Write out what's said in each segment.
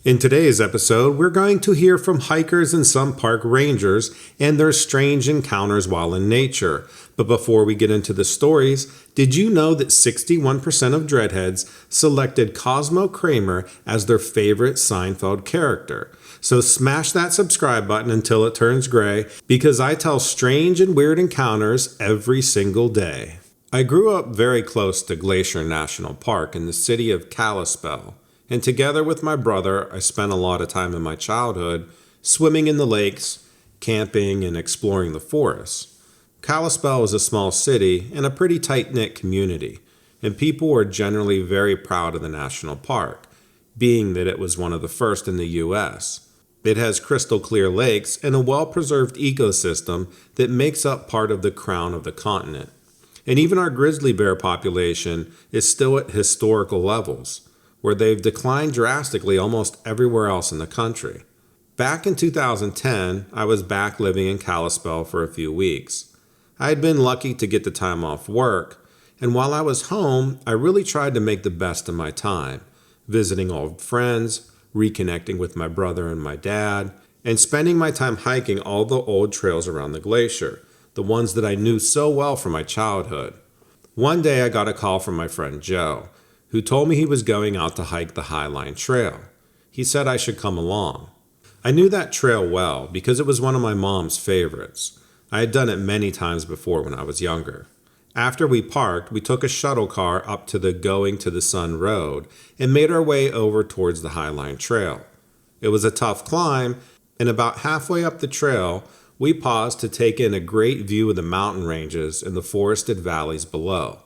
In today's episode, we're going to hear from hikers and some park rangers and their strange encounters while in nature. But before we get into the stories, did you know that 61% of Dreadheads selected Cosmo Kramer as their favorite Seinfeld character? So smash that subscribe button until it turns gray, because I tell strange and weird encounters every single day. I grew up very close to Glacier National Park in the city of Kalispell. And together with my brother, I spent a lot of time in my childhood swimming in the lakes, camping, and exploring the forests. Kalispell is a small city and a pretty tight-knit community, and people were generally very proud of the national park, being that it was one of the first in the U.S. It has crystal clear lakes and a well-preserved ecosystem that makes up part of the crown of the continent. And even our grizzly bear population is still at historical levels, where they've declined drastically almost everywhere else in the country. Back in 2010, I was back living in Kalispell for a few weeks. I had been lucky to get the time off work, and while I was home, I really tried to make the best of my time, visiting old friends, reconnecting with my brother and my dad, and spending my time hiking all the old trails around the glacier, the ones that I knew so well from my childhood. One day I got a call from my friend Joe, who told me he was going out to hike the Highline Trail. He said I should come along. I knew that trail well because it was one of my mom's favorites. I had done it many times before when I was younger. After we parked, we took a shuttle car up to the Going to the Sun Road and made our way over towards the Highline Trail. It was a tough climb, and about halfway up the trail, we paused to take in a great view of the mountain ranges and the forested valleys below.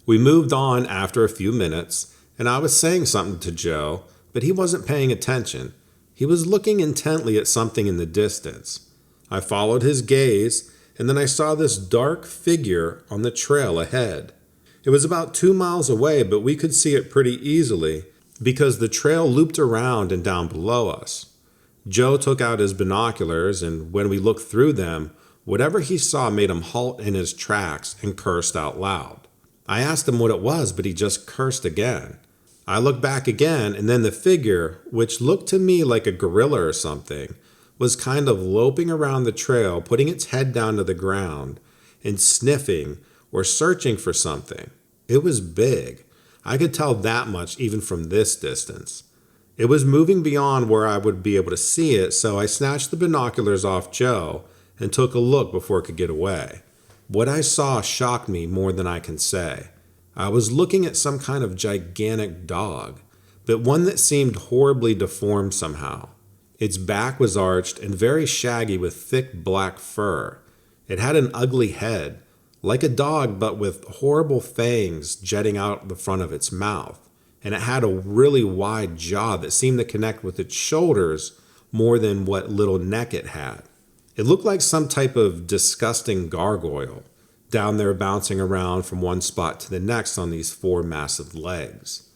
We moved on after a few minutes, and I was saying something to Joe, but he wasn't paying attention. He was looking intently at something in the distance. I followed his gaze, and then I saw this dark figure on the trail ahead. It was about 2 miles away, but we could see it pretty easily because the trail looped around and down below us. Joe took out his binoculars, and when we looked through them, whatever he saw made him halt in his tracks and cursed out loud. I asked him what it was, but he just cursed again. I looked back again, and then the figure, which looked to me like a gorilla or something, was kind of loping around the trail, putting its head down to the ground and sniffing or searching for something. It was big. I could tell that much even from this distance. It was moving beyond where I would be able to see it, so I snatched the binoculars off Joe and took a look before it could get away. What I saw shocked me more than I can say. I was looking at some kind of gigantic dog, but one that seemed horribly deformed somehow. Its back was arched and very shaggy with thick black fur. It had an ugly head, like a dog but with horrible fangs jetting out the front of its mouth, and it had a really wide jaw that seemed to connect with its shoulders more than what little neck it had. It looked like some type of disgusting gargoyle, down there bouncing around from one spot to the next on these 4 massive legs.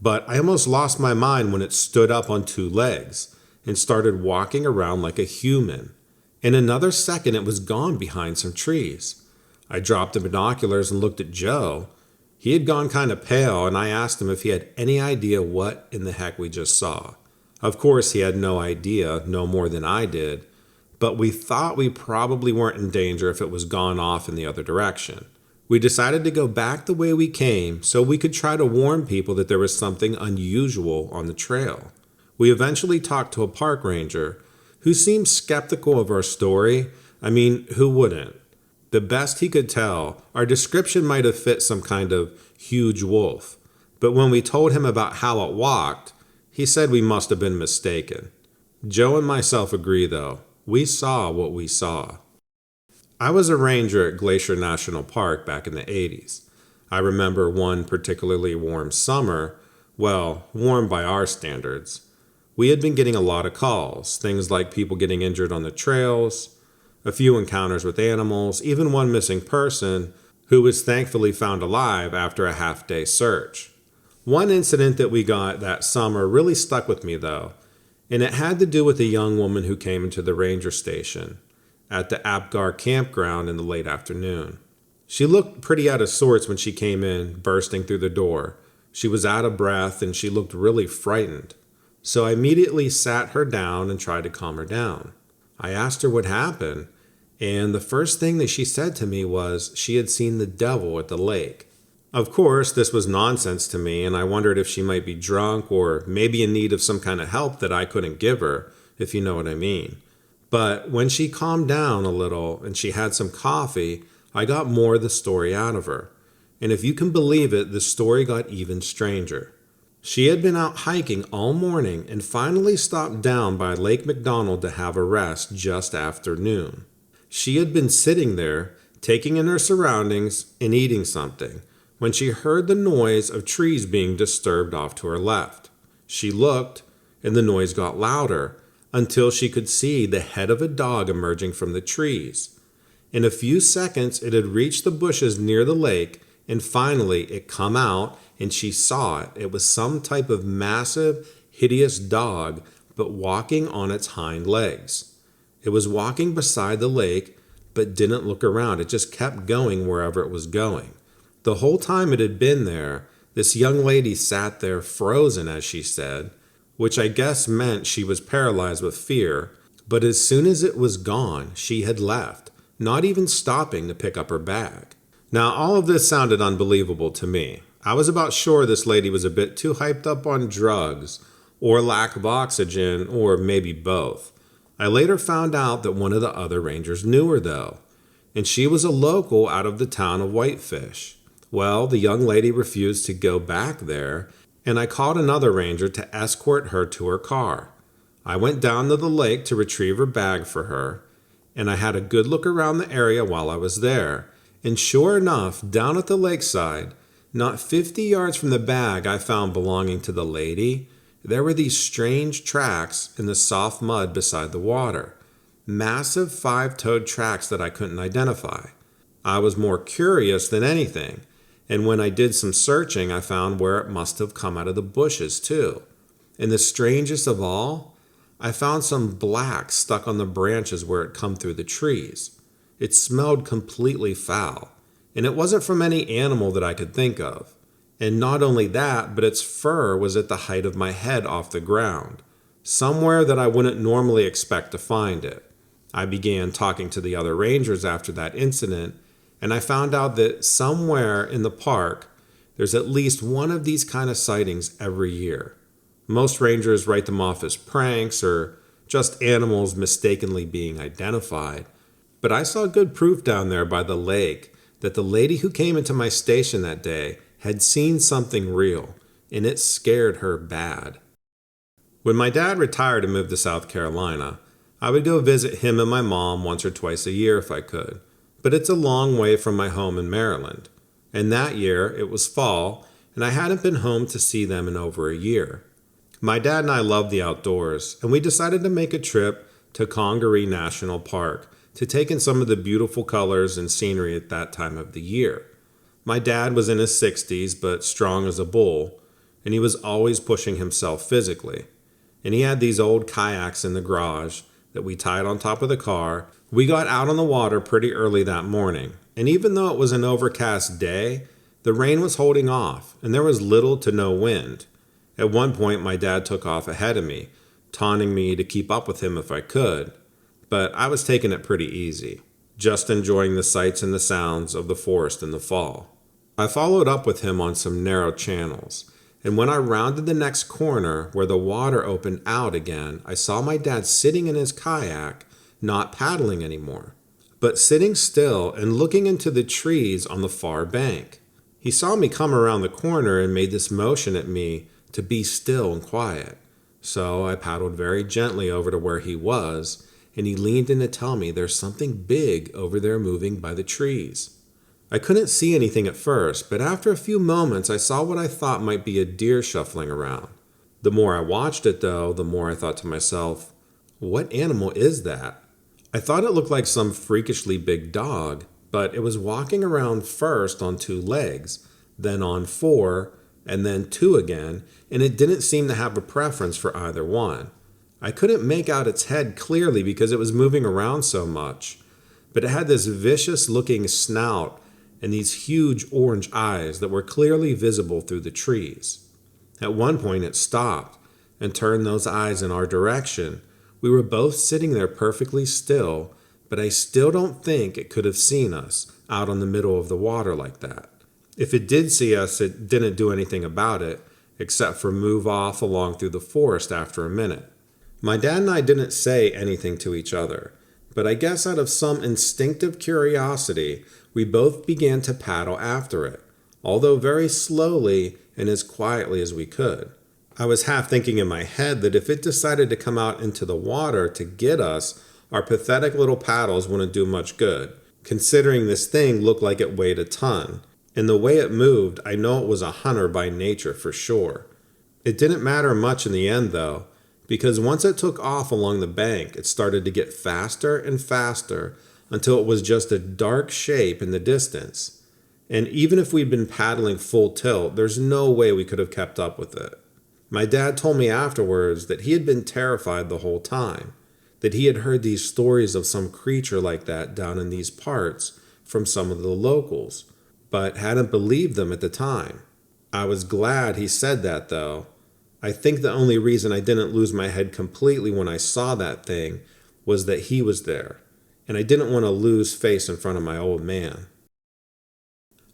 But I almost lost my mind when it stood up on 2 legs and started walking around like a human. In another second, it was gone behind some trees. I dropped the binoculars and looked at Joe. He had gone kind of pale, and I asked him if he had any idea what in the heck we just saw. Of course, he had no idea, no more than I did, but we thought we probably weren't in danger if it was gone off in the other direction. We decided to go back the way we came so we could try to warn people that there was something unusual on the trail. We eventually talked to a park ranger who seemed skeptical of our story. I mean, who wouldn't? The best he could tell, our description might have fit some kind of huge wolf, but when we told him about how it walked, he said we must have been mistaken. Joe and myself agree though. We saw what we saw. I was a ranger at Glacier National Park back in the 80s. I remember one particularly warm summer, well, warm by our standards. We had been getting a lot of calls, things like people getting injured on the trails, a few encounters with animals, even one missing person who was thankfully found alive after a half-day search. One incident that we got that summer really stuck with me though, and it had to do with a young woman who came into the ranger station at the Apgar campground in the late afternoon. She looked pretty out of sorts when she came in, bursting through the door. She was out of breath and she looked really frightened. So I immediately sat her down and tried to calm her down. I asked her what happened, and the first thing that she said to me was she had seen the devil at the lake. Of course, this was nonsense to me, and I wondered if she might be drunk or maybe in need of some kind of help that I couldn't give her, if you know what I mean. But when she calmed down a little and she had some coffee, I got more of the story out of her. And if you can believe it, the story got even stranger. She had been out hiking all morning and finally stopped down by Lake McDonald to have a rest just after noon. She had been sitting there, taking in her surroundings and eating something, when she heard the noise of trees being disturbed off to her left. She looked, and the noise got louder until she could see the head of a dog emerging from the trees. In a few seconds, it had reached the bushes near the lake, and finally it come out, and she saw it. It was some type of massive, hideous dog, but walking on its hind legs. It was walking beside the lake, but didn't look around. It just kept going wherever it was going. The whole time it had been there, this young lady sat there frozen, as she said, which I guess meant she was paralyzed with fear, but as soon as it was gone, she had left, not even stopping to pick up her bag. Now, all of this sounded unbelievable to me. I was about sure this lady was a bit too hyped up on drugs, or lack of oxygen, or maybe both. I later found out that one of the other rangers knew her, though, and she was a local out of the town of Whitefish. Well, the young lady refused to go back there, and I called another ranger to escort her to her car. I went down to the lake to retrieve her bag for her, and I had a good look around the area while I was there. And sure enough, down at the lakeside, not 50 yards from the bag I found belonging to the lady, there were these strange tracks in the soft mud beside the water. Massive 5-toed tracks that I couldn't identify. I was more curious than anything, and when I did some searching, I found where it must have come out of the bushes too. And the strangest of all, I found some black stuck on the branches where it come through the trees. It smelled completely foul, and it wasn't from any animal that I could think of. And not only that, but its fur was at the height of my head off the ground, somewhere that I wouldn't normally expect to find it. I began talking to the other rangers after that incident, and I found out that somewhere in the park, there's at least one of these kind of sightings every year. Most rangers write them off as pranks or just animals mistakenly being identified. But I saw good proof down there by the lake that the lady who came into my station that day had seen something real, and it scared her bad. When my dad retired and moved to South Carolina, I would go visit him and my mom once or twice a year if I could. But it's a long way from my home in Maryland. And that year, it was fall, and I hadn't been home to see them in over a year. My dad and I love the outdoors, and we decided to make a trip to Congaree National Park to take in some of the beautiful colors and scenery at that time of the year. My dad was in his 60s, but strong as a bull, and he was always pushing himself physically. And he had these old kayaks in the garage that we tied on top of the car. We got out on the water pretty early that morning, and even though it was an overcast day, the rain was holding off, and there was little to no wind. At one point, my dad took off ahead of me, taunting me to keep up with him if I could, but I was taking it pretty easy, just enjoying the sights and the sounds of the forest in the fall. I followed up with him on some narrow channels, and when I rounded the next corner where the water opened out again, I saw my dad sitting in his kayak, not paddling anymore, but sitting still and looking into the trees on the far bank. He saw me come around the corner and made this motion at me to be still and quiet. So I paddled very gently over to where he was, and he leaned in to tell me there's something big over there moving by the trees. I couldn't see anything at first, but after a few moments I saw what I thought might be a deer shuffling around. The more I watched it though, the more I thought to myself, what animal is that? I thought it looked like some freakishly big dog, but it was walking around first on 2 legs, then on 4, and then 2 again, and it didn't seem to have a preference for either one. I couldn't make out its head clearly because it was moving around so much, but it had this vicious-looking snout and these huge orange eyes that were clearly visible through the trees. At one point it stopped, and turned those eyes in our direction, we were both sitting there perfectly still, but I still don't think it could have seen us out on the middle of the water like that. If it did see us, it didn't do anything about it, except for move off along through the forest after a minute. My dad and I didn't say anything to each other, but I guess out of some instinctive curiosity, we both began to paddle after it, although very slowly and as quietly as we could. I was half thinking in my head that if it decided to come out into the water to get us, our pathetic little paddles wouldn't do much good, considering this thing looked like it weighed a ton. And the way it moved, I know it was a hunter by nature for sure. It didn't matter much in the end though, because once it took off along the bank, it started to get faster and faster until it was just a dark shape in the distance. And even if we'd been paddling full tilt, there's no way we could have kept up with it. My dad told me afterwards that he had been terrified the whole time, that he had heard these stories of some creature like that down in these parts from some of the locals, but hadn't believed them at the time. I was glad he said that though. I think the only reason I didn't lose my head completely when I saw that thing was that he was there, and I didn't want to lose face in front of my old man.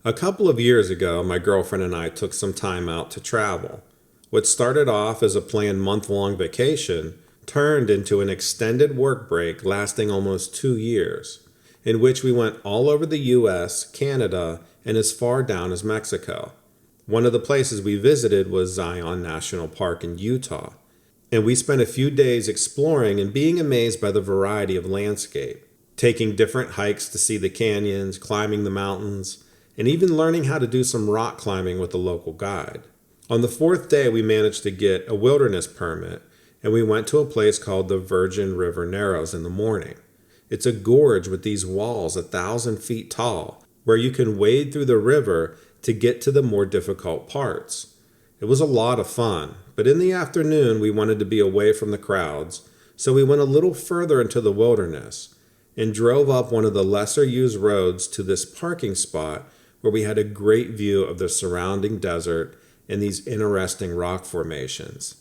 A couple of years ago, my girlfriend and I took some time out to travel. What started off as a planned month-long vacation turned into an extended work break lasting almost 2 years, in which we went all over the US, Canada, and as far down as Mexico. One of the places we visited was Zion National Park in Utah, and we spent a few days exploring and being amazed by the variety of landscape, taking different hikes to see the canyons, climbing the mountains, and even learning how to do some rock climbing with a local guide. On the 4th day, we managed to get a wilderness permit, and we went to a place called the Virgin River Narrows in the morning. It's a gorge with these walls 1,000 feet tall, where you can wade through the river to get to the more difficult parts. It was a lot of fun, but in the afternoon we wanted to be away from the crowds, so we went a little further into the wilderness and drove up one of the lesser used roads to this parking spot where we had a great view of the surrounding desert and these interesting rock formations.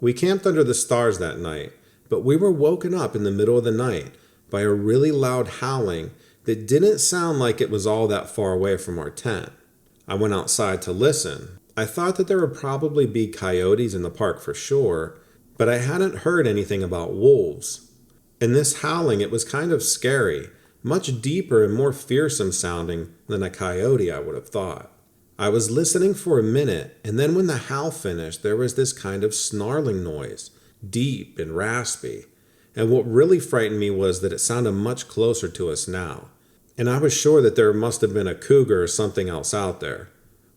We camped under the stars that night, but we were woken up in the middle of the night by a really loud howling that didn't sound like it was all that far away from our tent. I went outside to listen. I thought that there would probably be coyotes in the park for sure, but I hadn't heard anything about wolves. In this howling, it was kind of scary, much deeper and more fearsome sounding than a coyote, I would have thought. I was listening for a minute, and then when the howl finished, there was this kind of snarling noise, deep and raspy. And what really frightened me was that it sounded much closer to us now. And I was sure that there must have been a cougar or something else out there.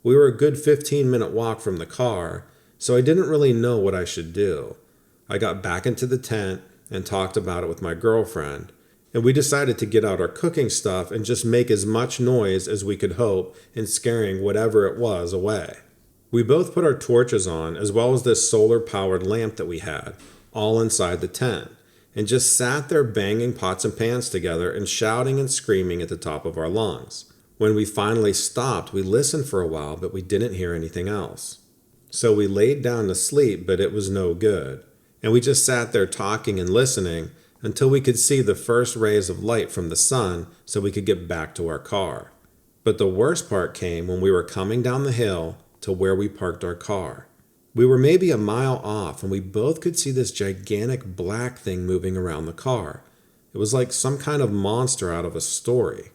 We were a good 15-minute walk from the car, so I didn't really know what I should do. I got back into the tent and talked about it with my girlfriend, and we decided to get out our cooking stuff and just make as much noise as we could hope in scaring whatever it was away. We both put our torches on, as well as this solar-powered lamp that we had, all inside the tent, and just sat there banging pots and pans together and shouting and screaming at the top of our lungs. When we finally stopped, we listened for a while, but we didn't hear anything else. So we laid down to sleep, but it was no good. And we just sat there talking and listening until we could see the first rays of light from the sun so we could get back to our car. But the worst part came when we were coming down the hill to where we parked our car. We were maybe a mile off, and we both could see this gigantic black thing moving around the car. It was like some kind of monster out of a story.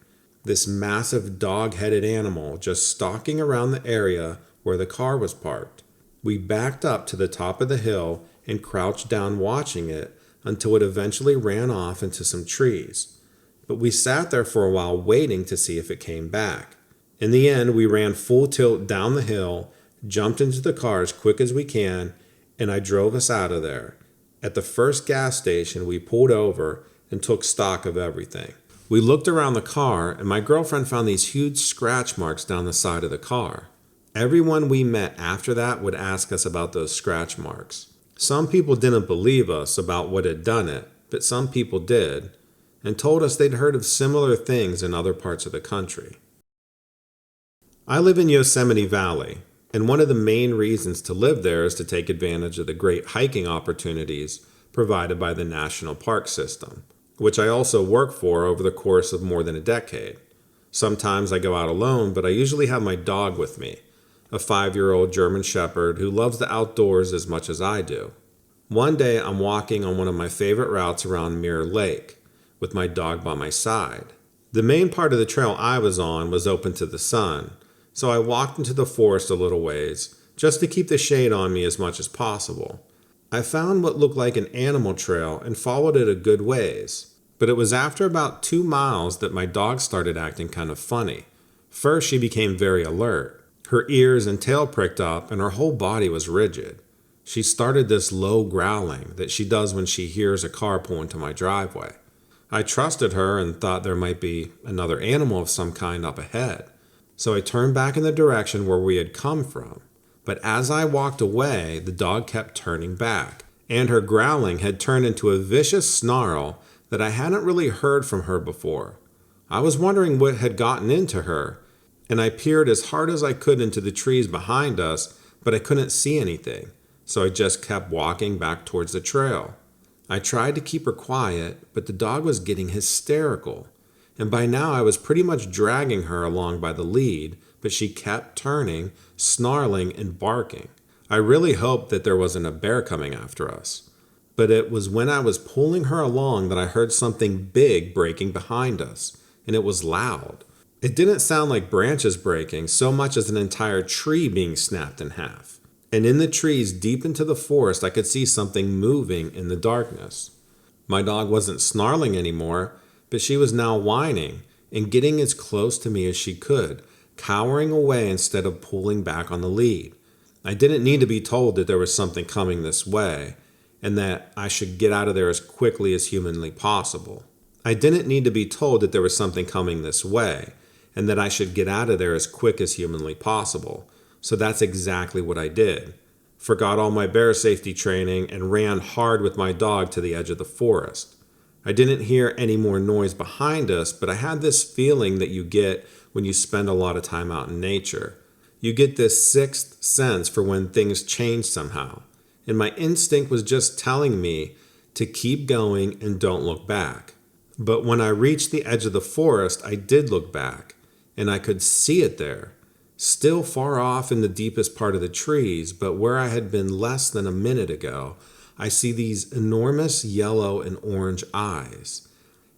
This massive dog-headed animal just stalking around the area where the car was parked. We backed up to the top of the hill and crouched down watching it until it eventually ran off into some trees. But we sat there for a while waiting to see if it came back. In the end, we ran full tilt down the hill, jumped into the car as quick as we can, and I drove us out of there. At the first gas station, we pulled over and took stock of everything. We looked around the car, and my girlfriend found these huge scratch marks down the side of the car. Everyone we met after that would ask us about those scratch marks. Some people didn't believe us about what had done it, but some people did, and told us they'd heard of similar things in other parts of the country. I live in Yosemite Valley, And one of the main reasons to live there is to take advantage of the great hiking opportunities provided by the national park system, which I also work for over the course of more than a decade. Sometimes I go out alone, but I usually have my dog with me, a 5-year-old German Shepherd who loves the outdoors as much as I do. One day I'm walking on one of my favorite routes around Mirror Lake with my dog by my side. The main part of the trail I was on was open to the sun, so I walked into the forest a little ways just to keep the shade on me as much as possible. I found what looked like an animal trail and followed it a good ways, but it was after about 2 miles that my dog started acting kind of funny. First, she became very alert. Her ears and tail pricked up and her whole body was rigid. She started this low growling that she does when she hears a car pull into my driveway. I trusted her and thought there might be another animal of some kind up ahead, so I turned back in the direction where we had come from. But as I walked away, the dog kept turning back, and her growling had turned into a vicious snarl that I hadn't really heard from her before. I was wondering what had gotten into her, and I peered as hard as I could into the trees behind us, but I couldn't see anything, so I just kept walking back towards the trail. I tried to keep her quiet, but the dog was getting hysterical, and by now I was pretty much dragging her along by the lead, but she kept turning, snarling, and barking. I really hoped that there wasn't a bear coming after us. But it was when I was pulling her along that I heard something big breaking behind us, and it was loud. It didn't sound like branches breaking so much as an entire tree being snapped in half. And in the trees deep into the forest, I could see something moving in the darkness. My dog wasn't snarling anymore, but she was now whining and getting as close to me as she could, cowering away instead of pulling back on the lead. I didn't need to be told that there was something coming this way and that I should get out of there as quickly as humanly possible. I didn't need to be told that there was something coming this way and that I should get out of there as quick as humanly possible. So that's exactly what I did. Forgot all my bear safety training and ran hard with my dog to the edge of the forest. I didn't hear any more noise behind us, but I had this feeling that you get when you spend a lot of time out in nature. You get this sixth sense for when things change somehow. And my instinct was just telling me to keep going and don't look back. But when I reached the edge of the forest, I did look back, and I could see it there, still far off in the deepest part of the trees, but where I had been less than a minute ago, I see these enormous yellow and orange eyes,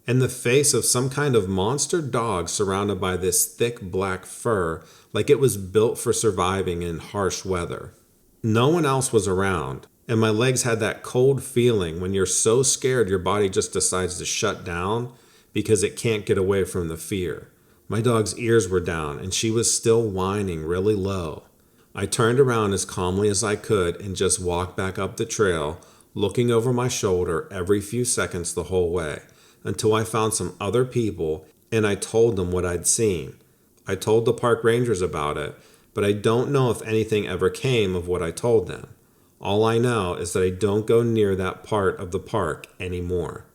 and the face of some kind of monster dog surrounded by this thick black fur, like it was built for surviving in harsh weather. No one else was around, and my legs had that cold feeling when you're so scared your body just decides to shut down because it can't get away from the fear. My dog's ears were down, and she was still whining really low. I turned around as calmly as I could and just walked back up the trail, looking over my shoulder every few seconds the whole way, until I found some other people and I told them what I'd seen. I told the park rangers about it, but I don't know if anything ever came of what I told them. All I know is that I don't go near that part of the park anymore.